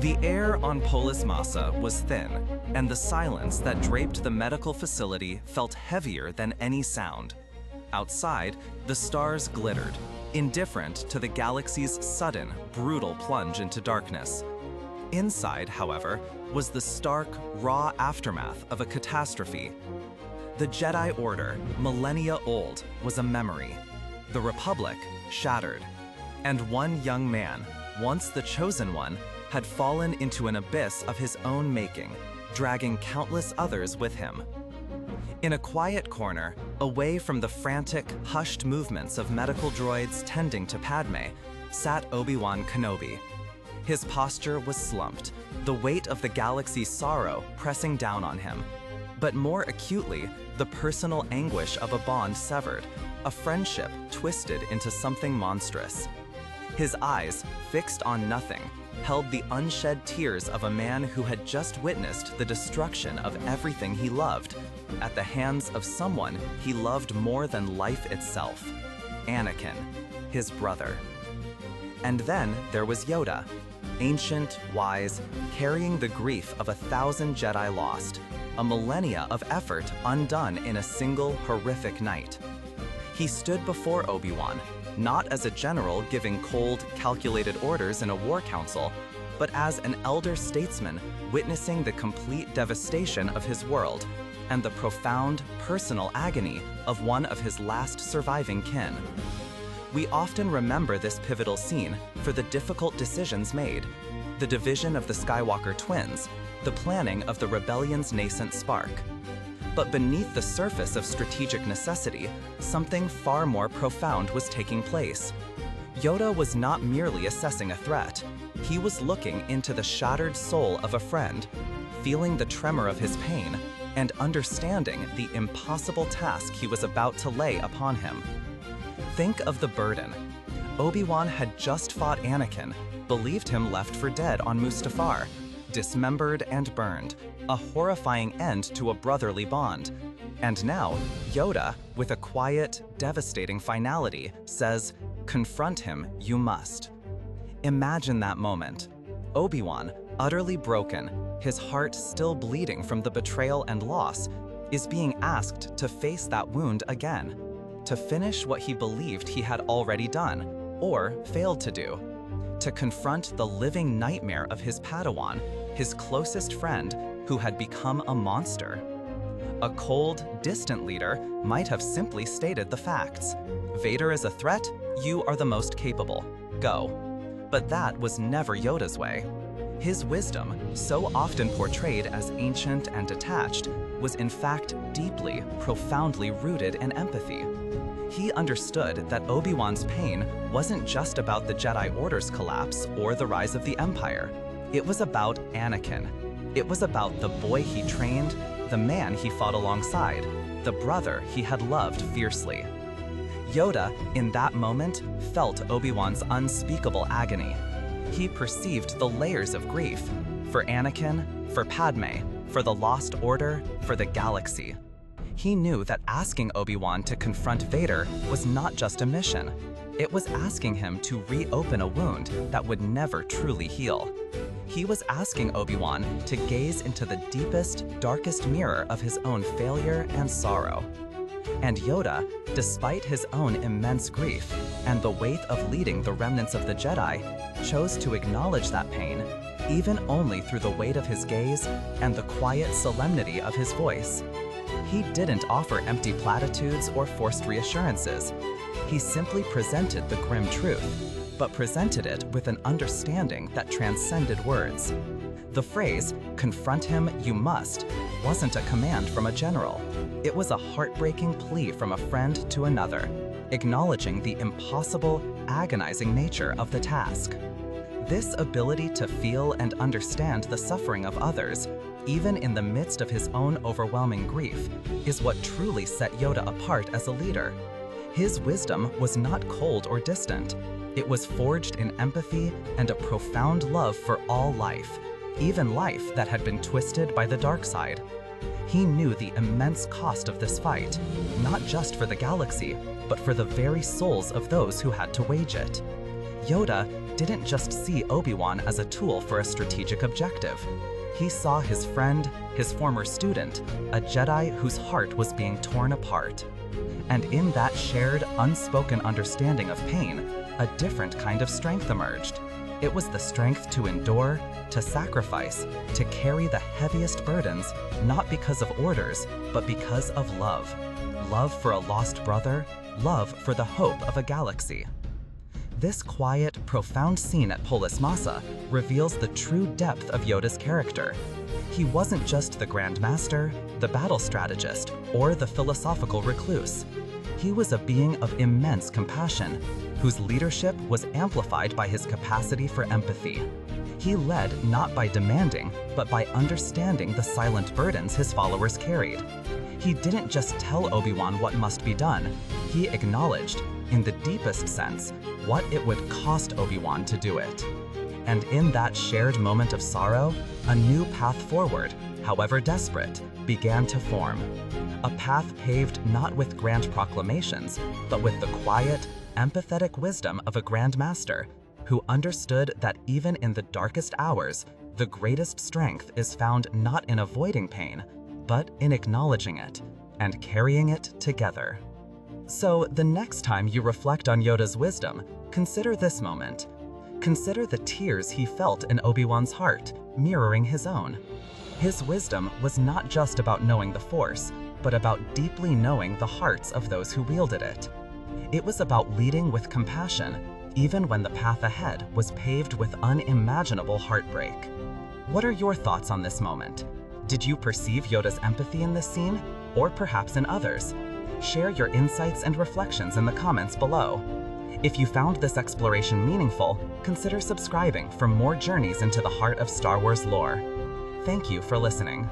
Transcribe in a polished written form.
The air on Polis Massa was thin, and the silence that draped the medical facility felt heavier than any sound. Outside, the stars glittered, indifferent to the galaxy's sudden, brutal plunge into darkness. Inside, however, was the stark, raw aftermath of a catastrophe. The Jedi Order, millennia old, was a memory. The Republic, shattered. And one young man, once the chosen one, had fallen into an abyss of his own making, dragging countless others with him. In a quiet corner, away from the frantic, hushed movements of medical droids tending to Padme, sat Obi-Wan Kenobi. His posture was slumped, the weight of the galaxy's sorrow pressing down on him. But more acutely, the personal anguish of a bond severed, a friendship twisted into something monstrous. His eyes, fixed on nothing, held the unshed tears of a man who had just witnessed the destruction of everything he loved at the hands of someone he loved more than life itself, Anakin, his brother. And then there was Yoda, ancient, wise, carrying the grief of 1,000 Jedi lost, a millennia of effort undone in a single horrific night. He stood before Obi-Wan, not as a general giving cold, calculated orders in a war council, but as an elder statesman witnessing the complete devastation of his world and the profound, personal agony of one of his last surviving kin. We often remember this pivotal scene for the difficult decisions made, the division of the Skywalker twins, the planning of the rebellion's nascent spark. But beneath the surface of strategic necessity, something far more profound was taking place. Yoda was not merely assessing a threat. He was looking into the shattered soul of a friend, feeling the tremor of his pain, and understanding the impossible task he was about to lay upon him. Think of the burden. Obi-Wan had just fought Anakin, believed him left for dead on Mustafar, dismembered and burned, a horrifying end to a brotherly bond. And now, Yoda, with a quiet, devastating finality, says, "Confront him, you must." Imagine that moment. Obi-Wan, utterly broken, his heart still bleeding from the betrayal and loss, is being asked to face that wound again, to finish what he believed he had already done, or failed to do, to confront the living nightmare of his Padawan, his closest friend, who had become a monster. A cold, distant leader might have simply stated the facts. Vader is a threat, you are the most capable. Go. But that was never Yoda's way. His wisdom, so often portrayed as ancient and detached, was in fact deeply, profoundly rooted in empathy. He understood that Obi-Wan's pain wasn't just about the Jedi Order's collapse or the rise of the Empire. It was about Anakin. It was about the boy he trained, the man he fought alongside, the brother he had loved fiercely. Yoda, in that moment, felt Obi-Wan's unspeakable agony. He perceived the layers of grief, for Anakin, for Padme, for the Lost Order, for the galaxy. He knew that asking Obi-Wan to confront Vader was not just a mission. It was asking him to reopen a wound that would never truly heal. He was asking Obi-Wan to gaze into the deepest, darkest mirror of his own failure and sorrow. And Yoda, despite his own immense grief and the weight of leading the remnants of the Jedi, chose to acknowledge that pain, even only through the weight of his gaze and the quiet solemnity of his voice. He didn't offer empty platitudes or forced reassurances. He simply presented the grim truth, but presented it with an understanding that transcended words. The phrase, "Confront him, you must," wasn't a command from a general. It was a heartbreaking plea from a friend to another, acknowledging the impossible, agonizing nature of the task. This ability to feel and understand the suffering of others, even in the midst of his own overwhelming grief, is what truly set Yoda apart as a leader. His wisdom was not cold or distant. It was forged in empathy and a profound love for all life, even life that had been twisted by the dark side. He knew the immense cost of this fight, not just for the galaxy, but for the very souls of those who had to wage it. Yoda didn't just see Obi-Wan as a tool for a strategic objective. He saw his friend, his former student, a Jedi whose heart was being torn apart. And in that shared, unspoken understanding of pain, a different kind of strength emerged. It was the strength to endure, to sacrifice, to carry the heaviest burdens, not because of orders, but because of love. Love for a lost brother, love for the hope of a galaxy. This quiet, profound scene at Polis Massa reveals the true depth of Yoda's character. He wasn't just the Grand Master, the battle strategist, or the philosophical recluse. He was a being of immense compassion, whose leadership was amplified by his capacity for empathy. He led not by demanding, but by understanding the silent burdens his followers carried. He didn't just tell Obi-Wan what must be done, he acknowledged, in the deepest sense, what it would cost Obi-Wan to do it. And in that shared moment of sorrow, a new path forward, however desperate, began to form. A path paved not with grand proclamations, but with the quiet, empathetic wisdom of a Grand Master who understood that even in the darkest hours, the greatest strength is found not in avoiding pain, but in acknowledging it and carrying it together. So the next time you reflect on Yoda's wisdom, consider this moment. Consider the tears he felt in Obi-Wan's heart, mirroring his own. His wisdom was not just about knowing the Force, but about deeply knowing the hearts of those who wielded it. It was about leading with compassion, even when the path ahead was paved with unimaginable heartbreak. What are your thoughts on this moment? Did you perceive Yoda's empathy in this scene, or perhaps in others? Share your insights and reflections in the comments below. If you found this exploration meaningful, consider subscribing for more journeys into the heart of Star Wars lore. Thank you for listening.